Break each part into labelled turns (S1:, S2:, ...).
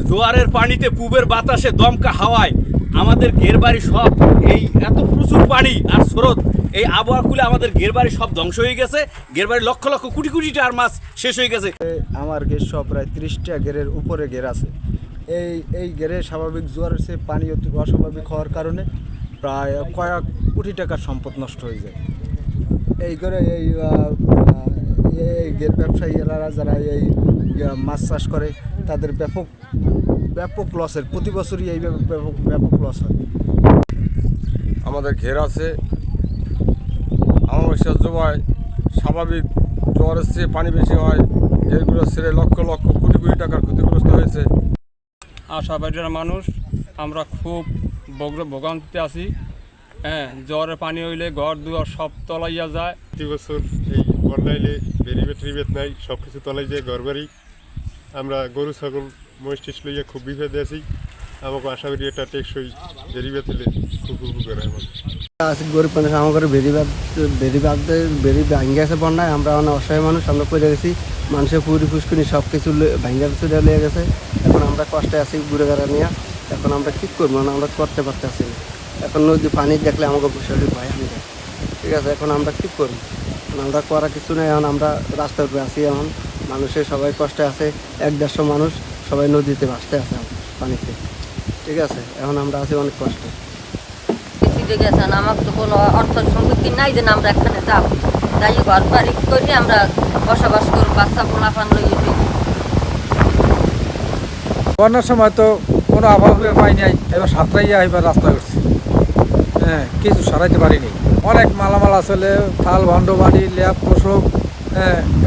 S1: জোয়ারের পানিতে পুবের বাতাসে দমকা হাওয়ায় আমাদের ঘেরবাড়ি সব এই এত প্রচুর পানি আর স্রোত এই আবহাওয়া খুলে আমাদের ঘেরবাড়ি সব ধ্বংস হয়ে গেছে। ঘেরবাড়ি লক্ষ লক্ষ কোটি কোটি টাকার মাছ শেষ হয়ে গেছে।
S2: আমার ঘের সব প্রায় 30টা ঘেরের উপরে ঘের আছে। এই ঘেরে স্বাভাবিক জোয়ারের চেয়ে পানি অস্বাভাবিক হওয়ার কারণে প্রায় কয়েক কোটি টাকার সম্পদ নষ্ট হয়ে যায়। এই করে এই ঘের ব্যবসায়ীরা যারা এই মাছ চাষ করে তাদের ব্যাপক লসের, প্রতি বছরই এই ব্যাপক লস হয়।
S3: আমাদের ঘের আছে, অমাবস্যার জমায় স্বাভাবিক জোয়ারের চেয়ে পানি বেশি হয়, ঘেরগুলো ছেড়ে লক্ষ লক্ষ কোটি কোটি টাকার ক্ষতিগ্রস্ত হয়েছে।
S4: আশাবাড়ির মানুষ আমরা খুব ভোগান্তিতে আছি। জ্বরের পানি হইলে ঘর দুয়ার সব তলাইয়া যায়।
S5: প্রতি বছর এই বন্যাইলে বেরিবেট নাই, সব কিছু তলাই যায় ঘর বাড়ি। আমরা গরু ছাগল মহিষ টিস লইয়া খুব বিপদে আছি। আমাকে আশা করি এটা টেকসই বেরিবেট হলে খুব করে
S2: গরিব মানুষ আমার বেরি ভাঙ্গে গেছে বন্যায়। আমরা অনেক অসহায় মানুষ, আমরা পড়ে গেছি। মানুষের পুরি ফুসকুনি সব কিছু ভাঙ্গা চুরে লেগে গেছে। এখন আমরা কষ্টে আছি ঘুরে বেড়া নিয়ে। এখন আমরা কী করবো না, আমরা করতে পারতেছি না। এখন নদী পানি দেখলে আমাকে শরীর ভয় আমি যায়। ঠিক আছে, এখন আমরা কী করবো? আমরা করা কিছু নেই। এখন আমরা রাস্তার উপরে আছি। এখন মানুষের সবাই কষ্টে আছে, 1-150 মানুষ সবাই নদীতে ভাসতে আছে পানিতে। ঠিক আছে, এখন আমরা আছি অনেক কষ্টে।
S6: গেছেন আমার তো কোনো অর্থ সম্পত্তি নাই যে আমরা এখানে যাব, তাই ঘর বাড়ি করে আমরা বসবাস করব, বাচ্চা পোলাপান লইয়ে দিই।
S7: বন্যার সময় তো কোনো আবহাওয়া পাই নাই, এবার সাঁতরাইয়া এবার রাস্তা করছি। কিছু সারাইতে পারিনি। অনেক মালামাল আসলে থাল ভণ্ড বাড়ি ল্যাব তোষক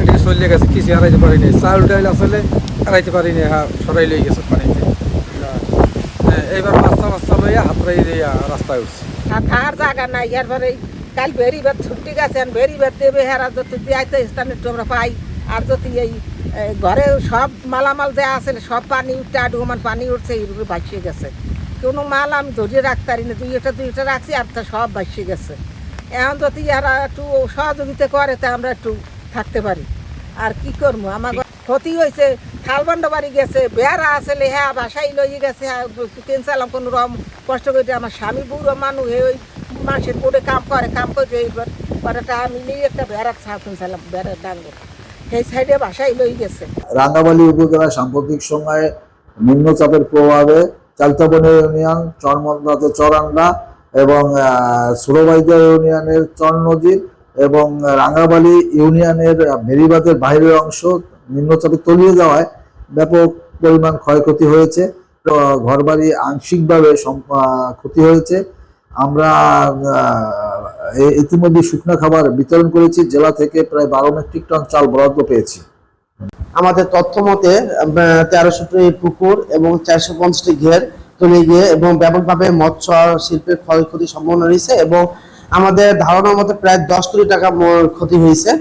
S7: এদিকে চলিয়ে গেছে, কিছু হারাইতে পারিনি। চাউল ডাইল আসলে হারাইতে পারিনি, সরাই লই গেছে পানিতে। এইবার বাচ্চা লইয়া হাতরাই দিয়া রাস্তায় উঠছি।
S8: থাকার জায়গা নাই, এরপরে কাল বেরিবার ছুটি গেছেন, বেরিবার দেবে হেরা যত দিয়াইতে স্থানে একটু আমরা পাই। আর যদি এই ঘরে সব মালামাল দেওয়া আছে সব পানি উঠতে আডুমান পানি উঠছে, এইভাবে ভাসিয়ে গেছে। কোনো মাল আমি ধরিয়ে রাখতে পারি না, দুইটা রাখছি আর তা সব ভাসিয়ে গেছে। এখন যদি এরা একটু সহযোগিতা করে তা আমরা একটু থাকতে পারি। আর কি করবো, আমার ক্ষতি হয়েছে। থালবন্ড বাড়ি গেছে, বেড়া আসলে হ্যাঁ বাসাই লইয়ে গেছে। কিনছিলাম কোনো রকম কষ্ট করে। আমার স্বামী বুড়ো মানুষ, ওই মানুষের বোর্ডে কাম করে এইবার পরেটা আমি নিয়ে একটা বেড়ার ছাপ কিনছিলাম, বেড়ার ডাঙ্গর সেই সাইডে বাসাই লই গেছে।
S9: রাঙ্গামালী উপজেলায় সাম্প্রতিক সময়ে নিম্নচাপের প্রভাবে চালতাবনী ইউনিয়ন, চরমন্দাতে চরান্ডা এবং সুরবাইদা ইউনিয়নের চরনজির এবং রাঙ্গামালী ইউনিয়নের বেরিবাঁধের বাইরের অংশ নিম্নচাপে তলিয়ে যাওয়ায় ব্যাপক পরিমাণ ক্ষয়ক্ষতি হয়েছে। ঘরবাড়ি আংশিকভাবে ক্ষতি হয়েছে। আমরা ইতিমধ্যে শুকনো খাবার বিতরণ করেছি। জেলা থেকে প্রায় 12 মেট্রিক টন চাল বরাদ্দ পেয়েছি।
S10: আমাদের তথ্য মতে 1300টি পুকুর এবং 450টি ঘের তলিয়ে গিয়ে এবং ব্যাপকভাবে মৎস্য শিল্পের ক্ষয়ক্ষতির সম্ভাবনা রয়েছে এবং আমাদের ধারণার মতে প্রায় 10 কোটি টাকা ক্ষতি হয়েছে।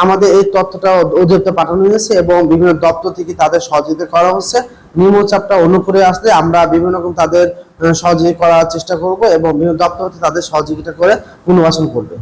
S10: আমাদের এই তথ্যটা অধিদপ্তর পাঠানো হয়েছে এবং বিভিন্ন দপ্তর থেকে তাদের সহযোগিতা করা হচ্ছে। নিম্নচাপটা অনুকূলে আসলে আমরা বিভিন্ন রকম তাদের সহযোগিতা করার চেষ্টা করব এবং বিভিন্ন দপ্তর তাদের সহযোগিতা করে পুনর্বাসন করবে।